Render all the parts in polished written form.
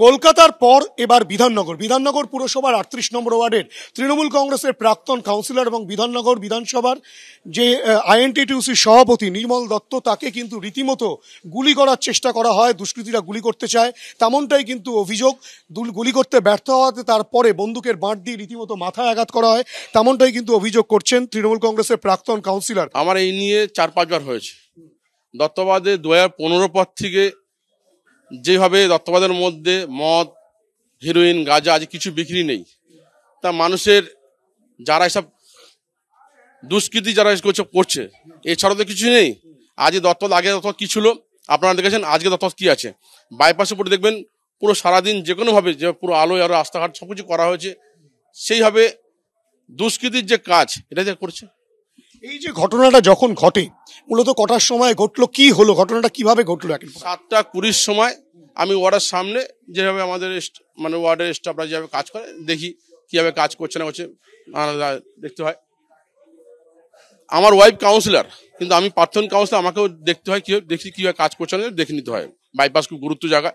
কলকাতার পর এবার বিধাননগর পুরসভার 38 নম্বর ওয়ার্ডের তৃণমূল কংগ্রেসের প্রাক্তন কাউন্সিলর এবং বিধাননগর বিধানসভার যে আইএনটিটিউসি সভাপতি নির্মল দত্ত, তাকে কিন্তু রীতিমতো গুলি করার চেষ্টা করা হয়। দুষ্কৃতীরা গুলি করতে চায়, তেমনটাই কিন্তু অভিযোগ। গুলি করতে ব্যর্থ হওয়াতে তারপরে বন্দুকের বাঁট দিয়ে রীতিমতো মাথায় আঘাত করা হয়, তেমনটাই কিন্তু অভিযোগ করছেন তৃণমূল কংগ্রেসের প্রাক্তন কাউন্সিলর। আমার এই নিয়ে 4-5 বার হয়েছে। দত্তবাদে 2015 পর থেকে যেভাবে দত্তবাদের মধ্যে মদ, হিরোইন, গাঁজা আজ কিছু বিক্রি নেই, তা মানুষের যারা এসব দুষ্কৃতি যারা করছে এছাড়াও তো কিছু নেই। আজ দত্তবাদ, আগে দত্তবাদ কি ছিল আপনারা দেখেছেন, আজকে দত্তবাদ কি আছে। বাইপাসের উপরে দেখবেন পুরো সারাদিন যে কোনোভাবে যে পুরো আলোয় আরো রাস্তাঘাট সবকিছু করা হয়েছে, সেইভাবে দুষ্কৃতির যে কাজ এটা যে করছে। এই যে ঘটনাটা যখন ঘটে, মূলত কটার সময় ঘটলো, কি হলো, ঘটনাটা কিভাবে ঘটলো? 7:20 সময় আমি ওয়ার্ডের সামনে যেভাবে আমাদের মানে ওয়ার্ডের স্টাফরা যেভাবে কাজ করে দেখি, কিভাবে কাজ করছে না করছে দেখতে হয়। আমার ওয়াইফ কাউন্সিলর, কিন্তু আমি প্রাক্তন কাউন্সিলর, আমাকেও দেখতে হয় দেখি কিভাবে কাজ করছে না, দেখে নিতে হয়। বাইপাস খুব গুরুত্ব জায়গা,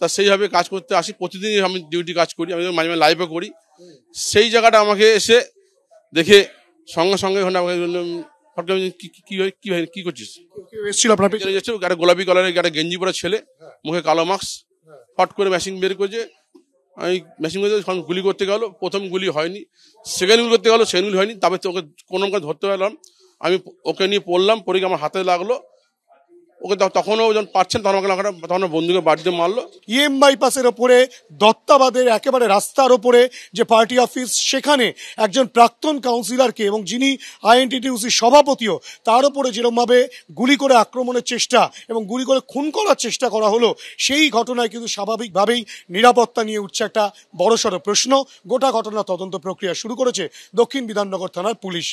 তা সেইভাবে কাজ করতে আসি। প্রতিদিনই আমি ডিউটি কাজ করি, আমি মাঝে মাঝে লাইভও করি। সেই জায়গাটা আমাকে এসে দেখে সঙ্গে সঙ্গে কি করছিস, একটা গোলাপি কালারের একটা গেঞ্জি পরা ছেলে, মুখে কালো মাস্ক, ফট করে মেশিন বের করেছে। আমি মেশিন গুলি করতে গেল, প্রথম গুলি হয়নি, সেকেন্ড গুলি করতে গেল, সেকেন্ড গুলি হয়নি। তারপরে ওকে কোনো ধরতে পারলাম, আমি ওকে নিয়ে পড়লাম, পরে আমার হাতে লাগলো। ওকে তখনও যখন পাচ্ছেন তখন বন্ধুকে বাড়িতে মারলো। ইএম বাইপাসের ওপরে দত্তাবাদের একেবারে রাস্তার ওপরে যে পার্টি অফিস, সেখানে একজন প্রাক্তন কাউন্সিলরকে এবং যিনি আইএনটিটিউসি সভাপতিও, তার উপরে যেরকমভাবে গুলি করে আক্রমণের চেষ্টা এবং গুলি করে খুন করার চেষ্টা করা হলো, সেই ঘটনায় কিন্তু স্বাভাবিকভাবেই নিরাপত্তা নিয়ে উঠছে একটা বড়সড় প্রশ্ন। গোটা ঘটনা তদন্ত প্রক্রিয়া শুরু করেছে দক্ষিণ বিধাননগর থানার পুলিশ।